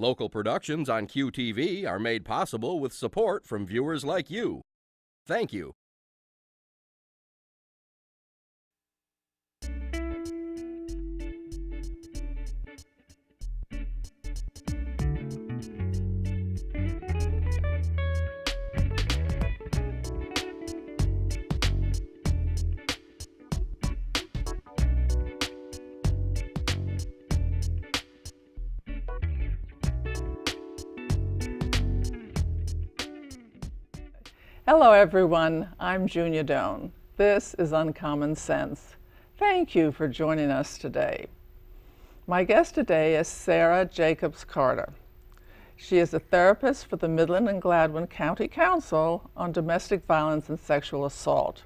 Local productions on QTV are made possible with support from viewers like you. Thank you. Hello everyone, I'm Junia Doan. This is Uncommon Sense. Thank you for joining us today. My guest today is Sara Jacobs Carter. She is a therapist for the Midland and Gladwin County Council on Domestic Violence and Sexual Assault.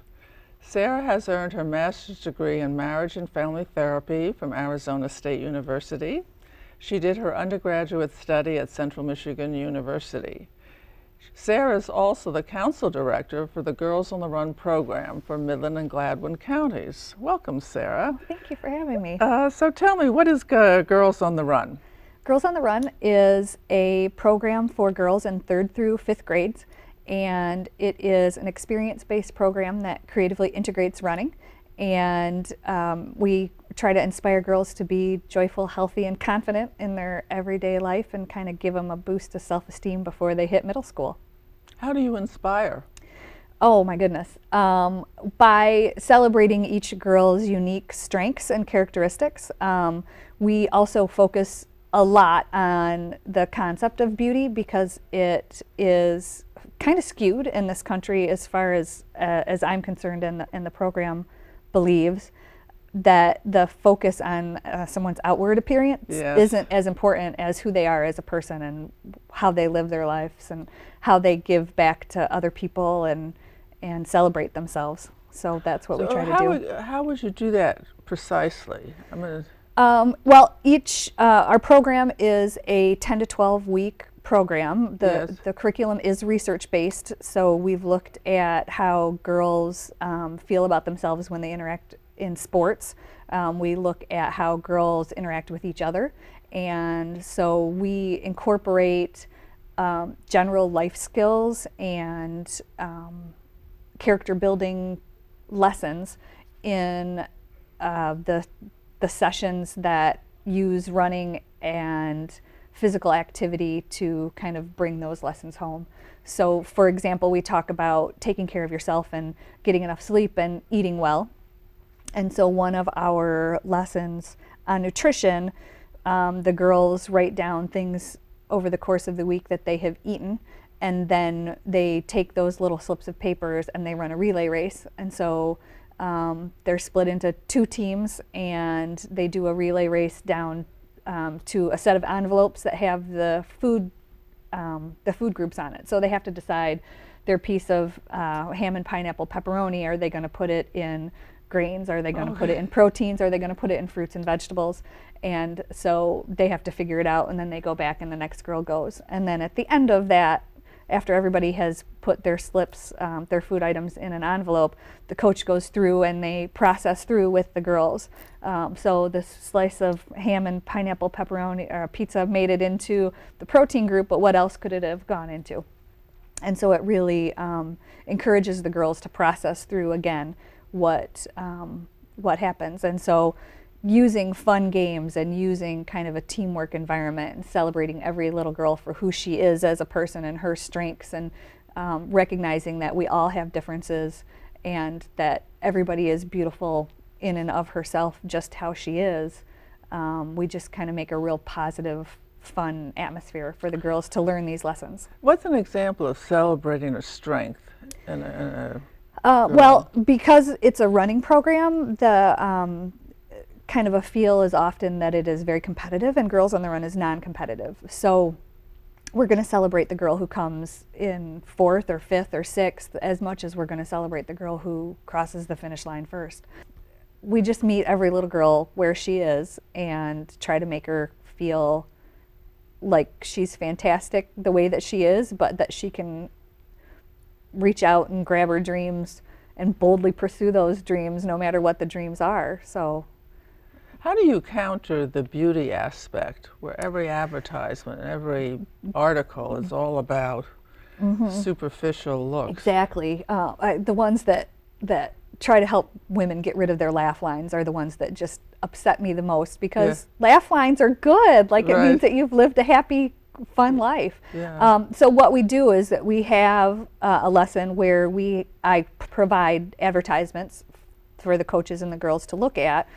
Sara has earned her master's degree in marriage and family therapy from Arizona State University. She did her undergraduate study at Central Michigan University. Sara is also the council director for the Girls on the Run program for Midland and Gladwin counties. Welcome, Sara. Thank you for having me. So tell me, what is Girls on the Run? Girls on the Run is a program for girls in 3rd through 5th grades, and it is an experience-based program that creatively integrates running, and we try to inspire girls to be joyful, healthy, and confident in their everyday life and kind of give them a boost of self-esteem before they hit middle school. How do you inspire? Oh my goodness. By celebrating each girl's unique strengths and characteristics. We also focus a lot on the concept of beauty because it is kind of skewed in this country as far as I'm concerned, and the program believes that the focus on someone's outward appearance isn't as important as who they are as a person and how they live their lives and how they give back to other people and celebrate themselves. So that's what we try to do. How would you do that precisely? Well, our program is a 10 to 12 week program. The curriculum is research-based, so we've looked at how girls feel about themselves when they interact in sports. We look at how girls interact with each other, and so we incorporate general life skills and character building lessons in the sessions that use running and physical activity to kind of bring those lessons home. So for example, we talk about taking care of yourself and getting enough sleep and eating well. And so one of our lessons on nutrition, the girls write down things over the course of the week that they have eaten, and then they take those little slips of papers and they run a relay race. And so they're split into 2 teams, and they do a relay race down to a set of envelopes that have the food groups on it. So they have to decide their piece of ham and pineapple pepperoni. Are they going to put it in grains? Are they going to put it in proteins? Are they going to put it in fruits and vegetables? And so they have to figure it out, and then they go back and the next girl goes. And then at the end of that, after everybody has put their slips, their food items in an envelope, the coach goes through and they process through with the girls. So this slice of ham and pineapple pepperoni or pizza made it into the protein group, but what else could it have gone into? And so it really encourages the girls to process through again what happens. And so using fun games and using kind of a teamwork environment and celebrating every little girl for who she is as a person and her strengths, and recognizing that we all have differences and that everybody is beautiful in and of herself just how she is. We just kind of make a real positive, fun atmosphere for the girls to learn these lessons. What's an example of celebrating a strength in a well, because it's a running program, the kind of a feel is often that it is very competitive, and Girls on the Run is non-competitive. So we're going to celebrate the girl who comes in 4th or 5th or 6th as much as we're going to celebrate the girl who crosses the finish line first. We just meet every little girl where she is and try to make her feel like she's fantastic the way that she is, but that she can reach out and grab her dreams and boldly pursue those dreams no matter what the dreams are. So How do you counter the beauty aspect, where every advertisement, every article is all about superficial looks? Exactly. The ones that try to help women get rid of their laugh lines are the ones that just upset me the most, because laugh lines are good. Like, it means that you've lived a happy, fun life. So what we do is that we have a lesson where I provide advertisements for the coaches and the girls to look at,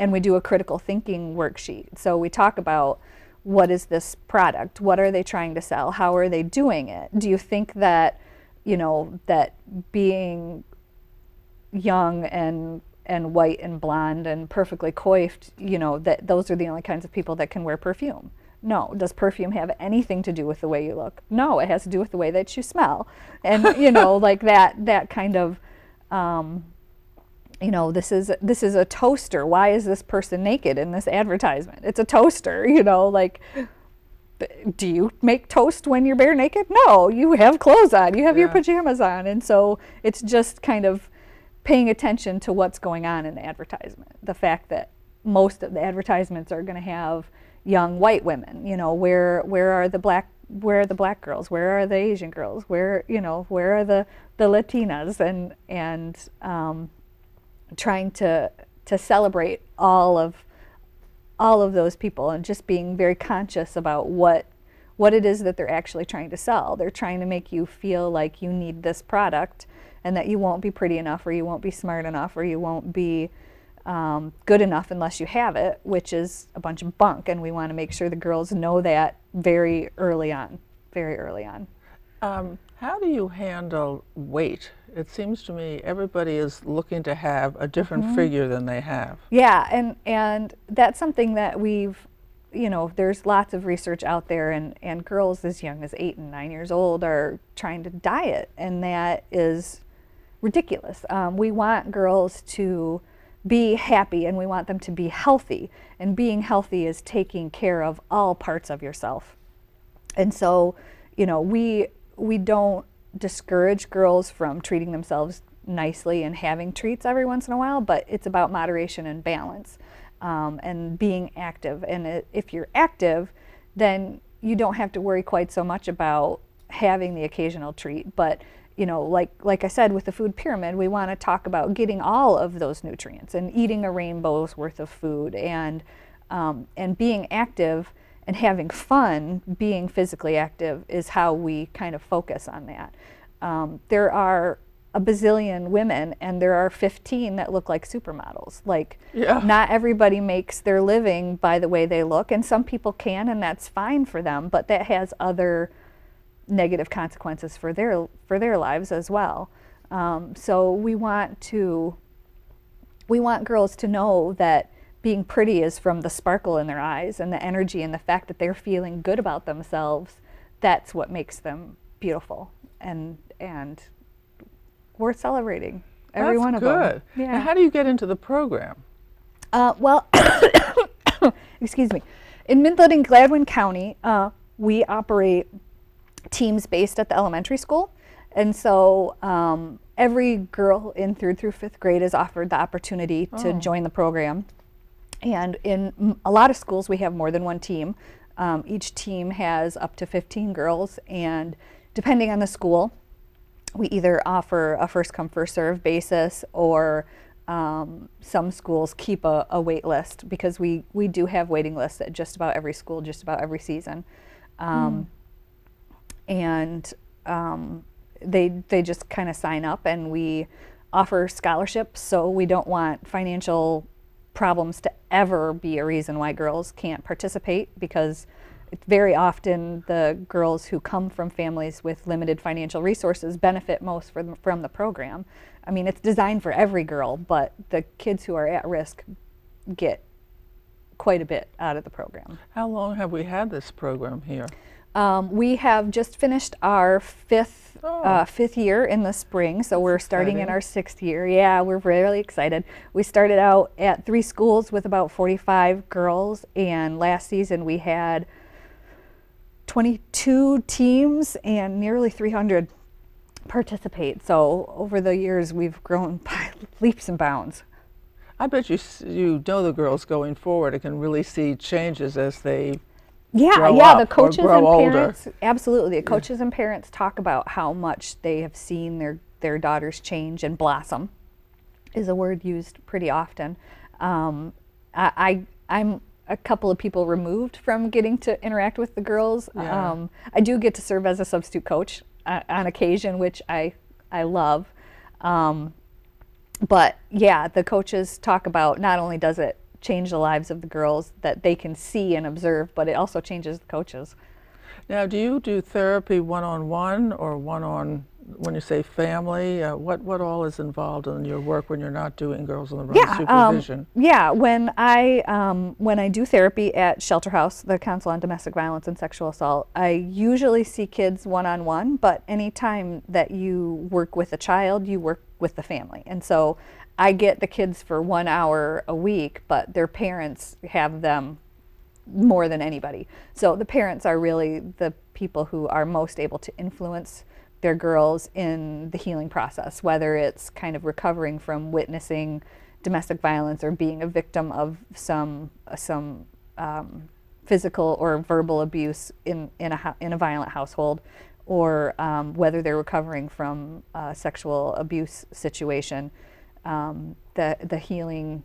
and we do a critical thinking worksheet. So we talk about, what is this product? What are they trying to sell? How are they doing it? Do you think that, that being young and white and blonde and perfectly coiffed, that those are the only kinds of people that can wear perfume? No. Does perfume have anything to do with the way you look? No, it has to do with the way that you smell. And like that kind of, this is a toaster. Why is this person naked in this advertisement? It's a toaster. Like, do you make toast when you're bare naked? No, you have clothes on. You have your pajamas on. And so it's just kind of paying attention to what's going on in the advertisement. The fact that most of the advertisements are going to have young white women. Where are the black girls? Where are the Asian girls? Where are the Latinas? And trying to celebrate all of those people, and just being very conscious about what it is that they're actually trying to sell. They're trying to make you feel like you need this product, and that you won't be pretty enough, or you won't be smart enough, or you won't be good enough unless you have it, which is a bunch of bunk. And we want to make sure the girls know that very early on. How do you handle weight? It seems to me everybody is looking to have a different figure than they have. Yeah, and that's something that we've, there's lots of research out there, and girls as young as 8 and 9 years old are trying to diet, and that is ridiculous. We want girls to be happy, and we want them to be healthy, and being healthy is taking care of all parts of yourself. And so, we don't discourage girls from treating themselves nicely and having treats every once in a while, but it's about moderation and balance, and being active. And if you're active, then you don't have to worry quite so much about having the occasional treat. But like I said, with the food pyramid, we want to talk about getting all of those nutrients and eating a rainbow's worth of food, and being active and having fun. Being physically active is how we kind of focus on that. There are a bazillion women, and there are 15 that look like supermodels. Like, not everybody makes their living by the way they look, and some people can, and that's fine for them, but that has other negative consequences for their lives as well. So we want girls to know that being pretty is from the sparkle in their eyes and the energy and the fact that they're feeling good about themselves. That's what makes them beautiful and worth celebrating. Every one of them. That's good. Yeah. Now, how do you get into the program? Well, excuse me. In Midland and Gladwin County, we operate teams based at the elementary school, and so every girl in third through fifth grade is offered the opportunity to join the program. And in a lot of schools, we have more than one team. Each team has up to 15 girls, and depending on the school, we either offer a first come first serve basis, or some schools keep a wait list, because we do have waiting lists at just about every school, just about every season. And they just kind of sign up, and we offer scholarships, so we don't want financial problems to ever be a reason why girls can't participate, because it's very often the girls who come from families with limited financial resources benefit most from the program. I mean, it's designed for every girl, but the kids who are at risk get quite a bit out of the program. How long have we had this program here? We have just finished our fifth year in the spring, so we're starting in our 6th year. Yeah, we're really excited. We started out at 3 schools with about 45 girls, and last season we had 22 teams and nearly 300 participate. So over the years we've grown by leaps and bounds. I bet you know the girls going forward and can really see changes as they grow yeah, up the coaches or grow and older. parents, absolutely. The coaches and parents talk about how much they have seen their daughters change and blossom, is a word used pretty often. I'm a couple of people removed from getting to interact with the girls. Yeah. I do get to serve as a substitute coach on occasion, which I love. But yeah, the coaches talk about not only does it change the lives of the girls that they can see and observe, but it also changes the coaches. Now, do you do therapy one-on-one or one-on, when you say family? What all is involved in your work when you're not doing Girls on the Run supervision? Yeah, when I do therapy at Shelter House, the Council on Domestic Violence and Sexual Assault, I usually see kids one-on-one, but anytime that you work with a child, you work with the family. And so I get the kids for 1 hour a week, but their parents have them more than anybody. So the parents are really the people who are most able to influence their girls in the healing process, whether it's kind of recovering from witnessing domestic violence or being a victim of some physical or verbal abuse in a violent household, or whether they're recovering from a sexual abuse situation. The healing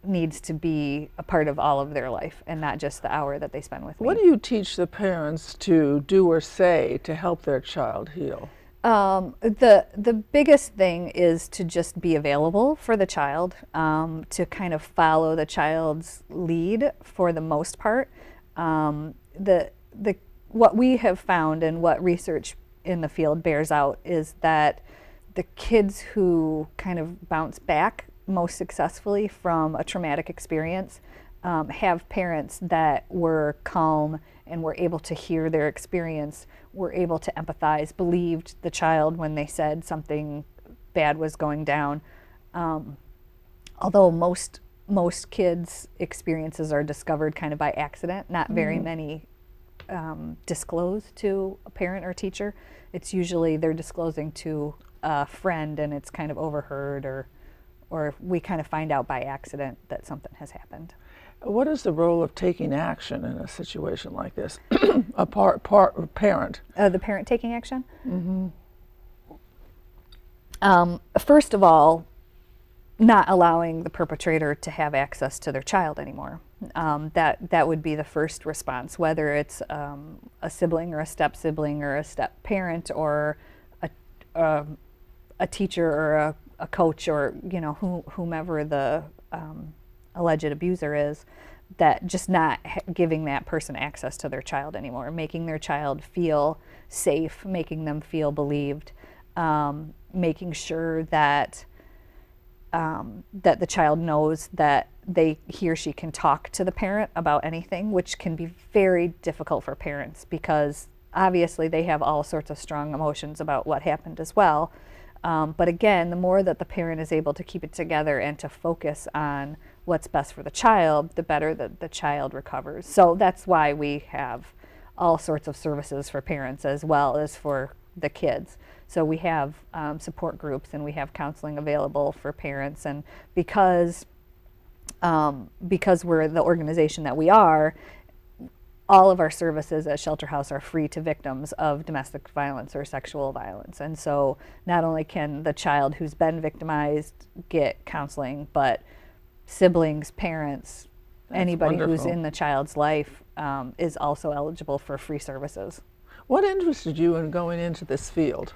needs to be a part of all of their life and not just the hour that they spend with me. What do you teach to to do or say to help their child heal? The biggest thing is to just be available for the child, to kind of follow the child's lead for the most part. What we have found and what research in the field bears out is that the kids who kind of bounce back most successfully from a traumatic experience have parents that were calm and were able to hear their experience, were able to empathize, believed the child when they said something bad was going down. Although most kids' experiences are discovered kind of by accident, not very many disclose to a parent or teacher. It's usually they're disclosing to a friend and it's kind of overheard, or we kind of find out by accident that something has happened. What is the role of taking action in a situation like this? A parent. The parent taking action? First of all, not allowing the perpetrator to have access to their child anymore. That would be the first response, whether it's a sibling or a step sibling or a step parent or a teacher or a coach, or whomever the alleged abuser is, that just not giving that person access to their child anymore, making their child feel safe, making them feel believed, making sure that the child knows that he or she can talk to the parent about anything, which can be very difficult for parents because obviously they have all sorts of strong emotions about what happened as well. But again, the more that the parent is able to keep it together and to focus on what's best for the child, the better the child recovers. So that's why we have all sorts of services for parents as well as for the kids. So we have support groups and we have counseling available for parents. And because we're the organization that we are, all of our services at Shelter House are free to victims of domestic violence or sexual violence. And so not only can the child who's been victimized get counseling, but siblings, parents, anybody who's in the child's life is also eligible for free services. What interested you in going into this field?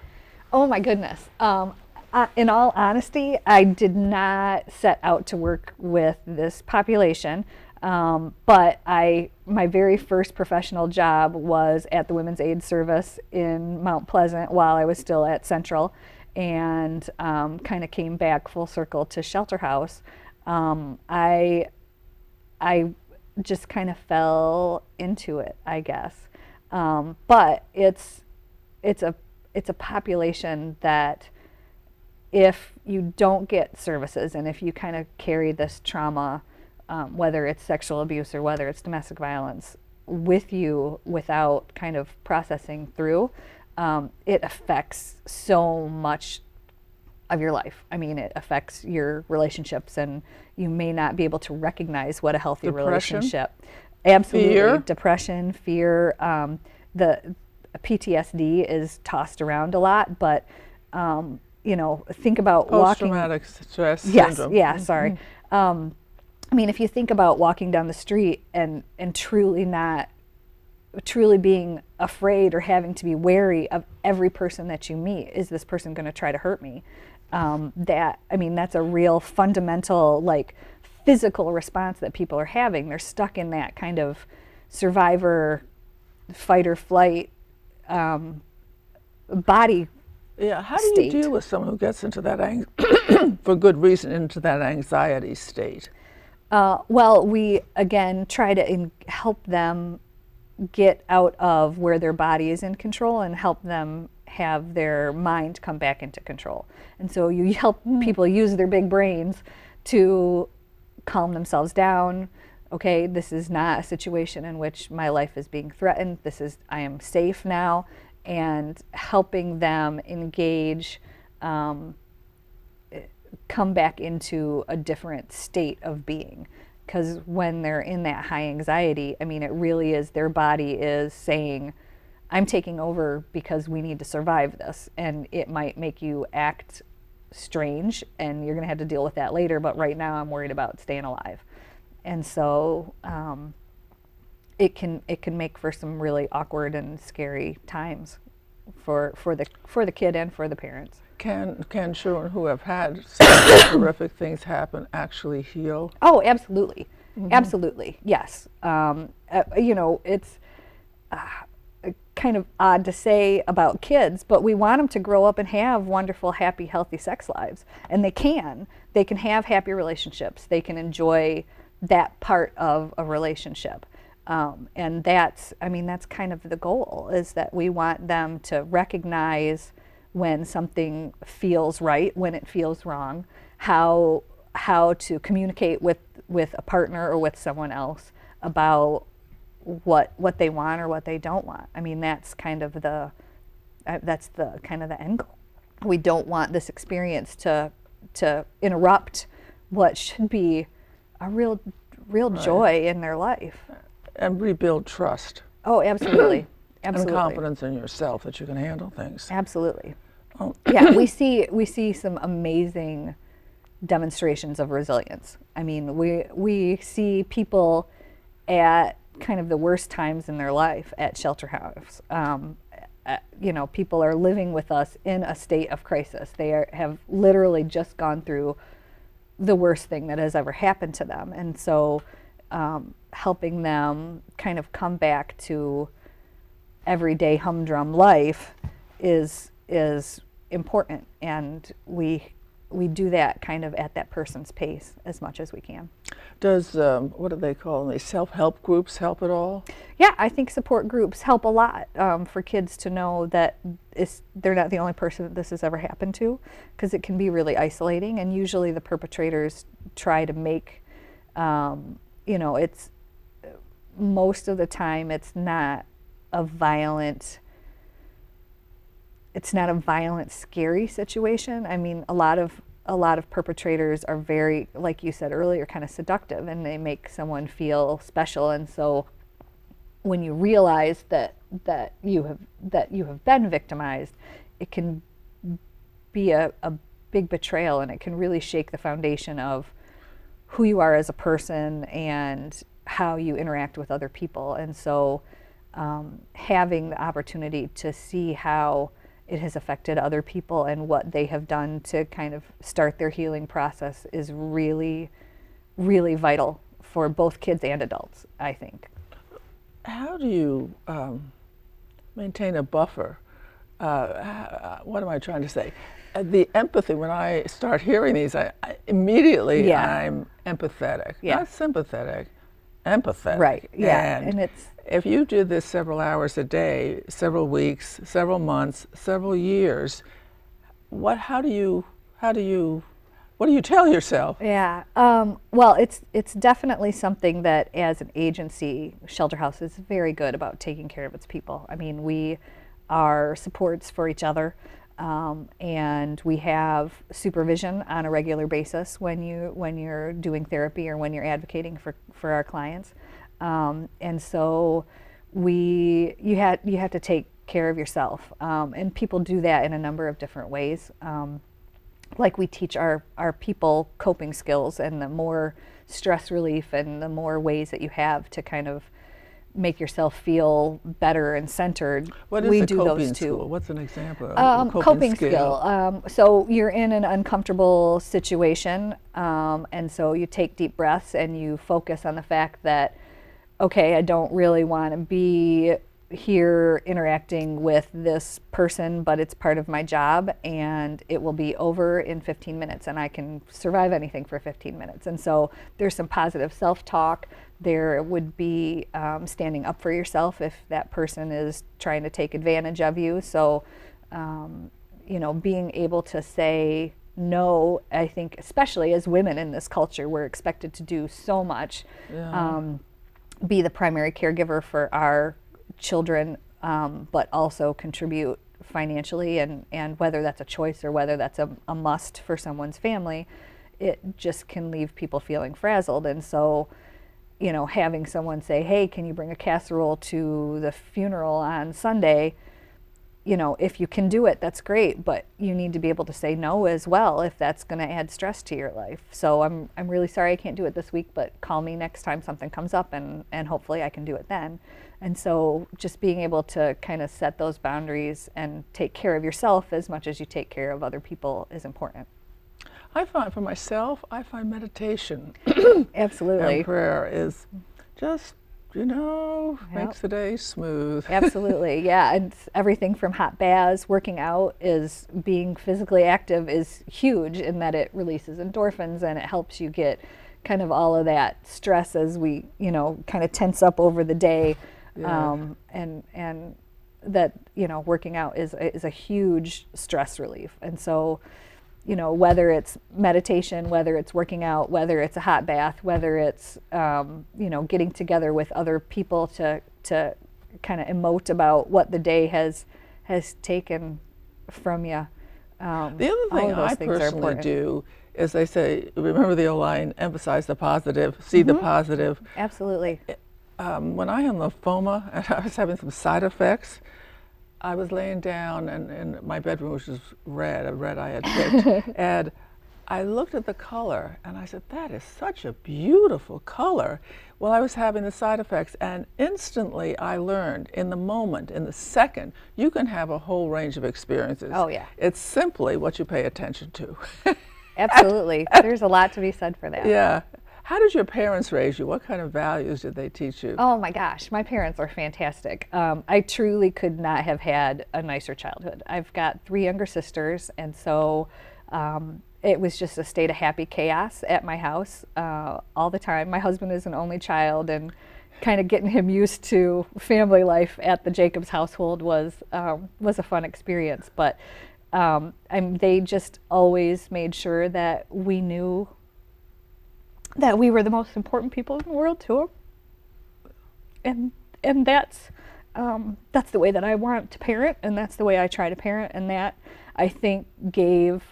Oh my goodness. In all honesty, I did not set out to work with this population. But my very first professional job was at the Women's Aid Service in Mount Pleasant while I was still at Central, and kind of came back full circle to Shelter House. I just kind of fell into it, I guess. But it's a population that if you don't get services and if you kind of carry this trauma, whether it's sexual abuse or whether it's domestic violence, with you without kind of processing through, it affects so much of your life. I mean, it affects your relationships, and you may not be able to recognize what a healthy relationship. Absolutely. Fear. Depression, fear. The PTSD is tossed around a lot, but think about walking. Post-traumatic stress Yes. syndrome. Yeah. Sorry. I mean, if you think about walking down the street and truly being afraid or having to be wary of every person that you meet, is this person going to try to hurt me? That's a real fundamental, like, physical response that people are having. They're stuck in that kind of survivor, fight or flight body. Yeah, how do state. you deal with someone who gets into that, for good reason, into that anxiety state? Well, we, again, try to help them get out of where their body is in control and help them have their mind come back into control. And so you help people use their big brains to calm themselves down. Okay, this is not a situation in which my life is being threatened. I am safe now, and helping them engage, come back into a different state of being. Because when they're in that high anxiety, I mean, it really is, their body is saying, I'm taking over because we need to survive this. And it might make you act strange, and you're going to have to deal with that later, but right now I'm worried about staying alive. And so it can make for some really awkward and scary times for the kid and for the parents. Can children who have had such horrific things happen actually heal? Oh, absolutely. Absolutely, yes. It's kind of odd to say about kids, but we want them to grow up and have wonderful, happy, healthy sex lives. And they can. They can have happy relationships. They can enjoy that part of a relationship. And that's kind of the goal, is that we want them to recognize when something feels right, when it feels wrong, how to communicate with a partner or with someone else about what they want or what they don't want. I mean, that's kind of the end goal. We don't want this experience to interrupt what should be a real joy in their life. And rebuild trust. Oh, absolutely. Absolutely. And confidence in yourself that you can handle things. Absolutely. Yeah, we see some amazing demonstrations of resilience. I mean, we see people at kind of the worst times in their life at shelter house. People are living with us in a state of crisis. They have literally just gone through the worst thing that has ever happened to them. And so helping them kind of come back to everyday humdrum life is important, and we do that kind of at that person's pace as much as we can. Does what do they call them? Self-help groups help at all? Yeah, I think support groups help a lot for kids to know that they're not the only person that this has ever happened to, because it can be really isolating. And usually the perpetrators try to make, it's most of the time it's not a violent, scary situation. I mean, a lot of perpetrators are very, like you said earlier, kind of seductive, and they make someone feel special. And so when you realize that you have been victimized, it can be a big betrayal, and it can really shake the foundation of who you are as a person and how you interact with other people. And so having the opportunity to see how it has affected other people and what they have done to kind of start their healing process is really, really vital for both kids and adults, I think. How do you maintain a buffer? What am I trying to say? The empathy, when I start hearing these, I immediately I'm empathetic, not sympathetic, empathetic. Right, yeah, and it's... If you do this several hours a day, several weeks, several months, several years, what do you tell yourself? Yeah, well, it's definitely something that, as an agency, Shelter House is very good about taking care of its people. I mean, we are supports for each other. And we have supervision on a regular basis when you're doing therapy or when you're advocating for our clients. And so you have to take care of yourself. And people do that in a number of different ways. Like we teach our people coping skills, and the more stress relief and the more ways that you have to kind of make yourself feel better and centered. What is we a do coping those too. skill? What's an example of a coping skill? So you're in an uncomfortable situation, and so you take deep breaths and you focus on the fact that, okay, I don't really want to be here interacting with this person, but it's part of my job, and it will be over in 15 minutes, and I can survive anything for 15 minutes. And so there's some positive self-talk. There would be standing up for yourself if that person is trying to take advantage of you. So, being able to say no, I think, especially as women in this culture, we're expected to do so much. Yeah. Be the primary caregiver for our children, but also contribute financially, and whether that's a choice or whether that's a must for someone's family, it just can leave people feeling frazzled. And so, having someone say, hey, can you bring a casserole to the funeral on Sunday? If you can do it, that's great, but you need to be able to say no as well if that's going to add stress to your life. So I'm really sorry I can't do it this week, but call me next time something comes up, and hopefully I can do it then. And so just being able to kind of set those boundaries and take care of yourself as much as you take care of other people is important. I find for myself, meditation Absolutely. and prayer is just, makes the day smooth. Absolutely, yeah. And everything from hot baths, working out, is being physically active is huge in that it releases endorphins and it helps you get kind of all of that stress as we, kind of tense up over the day. Yeah. And that, working out is a huge stress relief. And so, whether it's meditation, whether it's working out, whether it's a hot bath, whether it's, getting together with other people to kind of emote about what the day has taken from you. The other thing I personally do is they say, remember the old line, emphasize the positive, see the positive. Absolutely. When I had lymphoma and I was having some side effects, I was laying down in my bedroom, which was red, a red I had picked, and I looked at the color and I said, that is such a beautiful color. Well, I was having the side effects, and instantly I learned, in the moment, in the second, you can have a whole range of experiences. Oh, yeah. It's simply what you pay attention to. Absolutely. There's a lot to be said for that. Yeah. How did your parents raise you? What kind of values did they teach you? Oh my gosh, my parents are fantastic. I truly could not have had a nicer childhood. I've got 3 younger sisters, and so it was just a state of happy chaos at my house all the time. My husband is an only child, and kind of getting him used to family life at the Jacobs household was a fun experience. But they just always made sure that we knew that we were the most important people in the world to them, and that's the way that I want to parent, and that's the way I try to parent, and that, I think, gave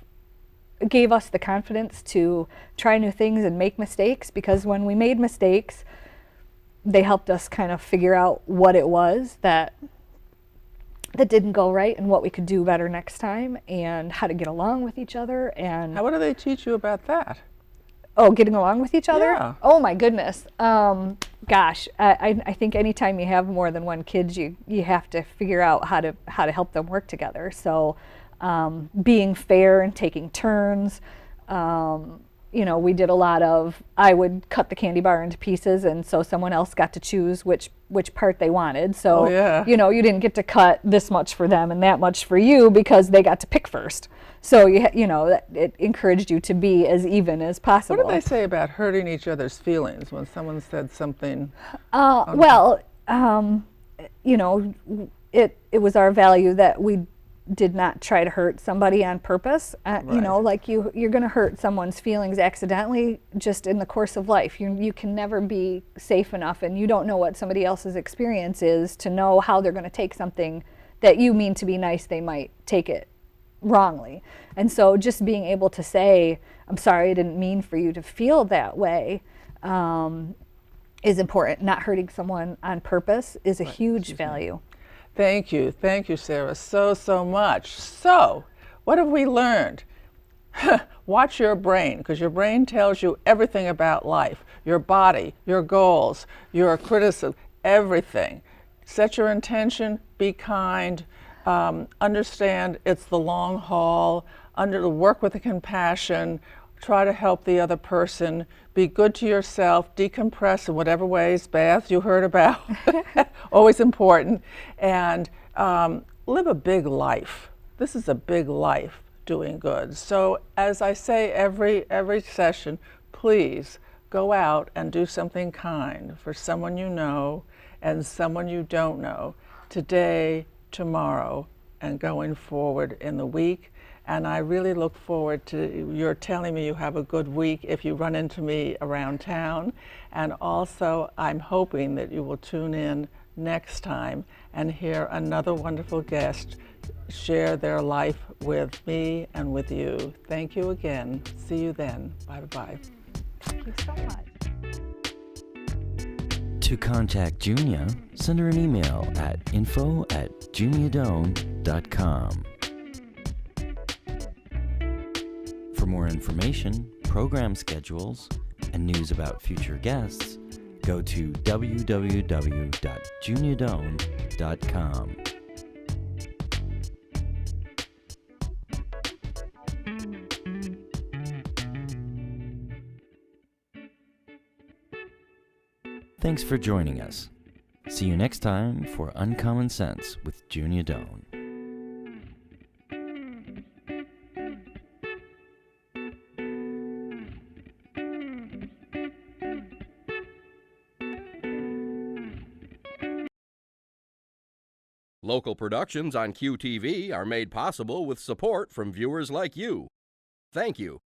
us the confidence to try new things and make mistakes, because when we made mistakes, they helped us kind of figure out what it was that didn't go right and what we could do better next time, and how to get along with each other. And what do they teach you about that? Oh, getting along with each other? Yeah. Oh my goodness. Gosh, I think anytime you have more than one kid, you have to figure out how to help them work together. So being fair and taking turns. We did a lot of, I would cut the candy bar into pieces, and so someone else got to choose which part they wanted. So, you didn't get to cut this much for them and that much for you because they got to pick first. So, it encouraged you to be as even as possible. What do they say about hurting each other's feelings when someone said something? It was our value that we did not try to hurt somebody on purpose. Right. You're going to hurt someone's feelings accidentally just in the course of life. You can never be safe enough, and you don't know what somebody else's experience is to know how they're going to take something that you mean to be nice. They might take it wrongly. And so just being able to say, I'm sorry, I didn't mean for you to feel that way, is important. Not hurting someone on purpose is a huge value. Thank you, Sarah, so much. So, what have we learned? Watch your brain, because your brain tells you everything about life, your body, your goals, your criticism, everything. Set your intention, be kind, understand it's the long haul, work with compassion, try to help the other person, be good to yourself, decompress in whatever ways, baths you heard about, always important, and live a big life. This is a big life, doing good. So as I say every session, please go out and do something kind for someone you know and someone you don't know, today, tomorrow, and going forward in the week. And I really look forward to your telling me you have a good week if you run into me around town. And also, I'm hoping that you will tune in next time and hear another wonderful guest share their life with me and with you. Thank you again. See you then. Bye-bye. Thank you so much. To contact Junia, send her an email at info@juniadone.com. For more information, program schedules, and news about future guests, go to www.juniadone.com. Thanks for joining us. See you next time for Uncommon Sense with Junia Doan. Local productions on QTV are made possible with support from viewers like you. Thank you.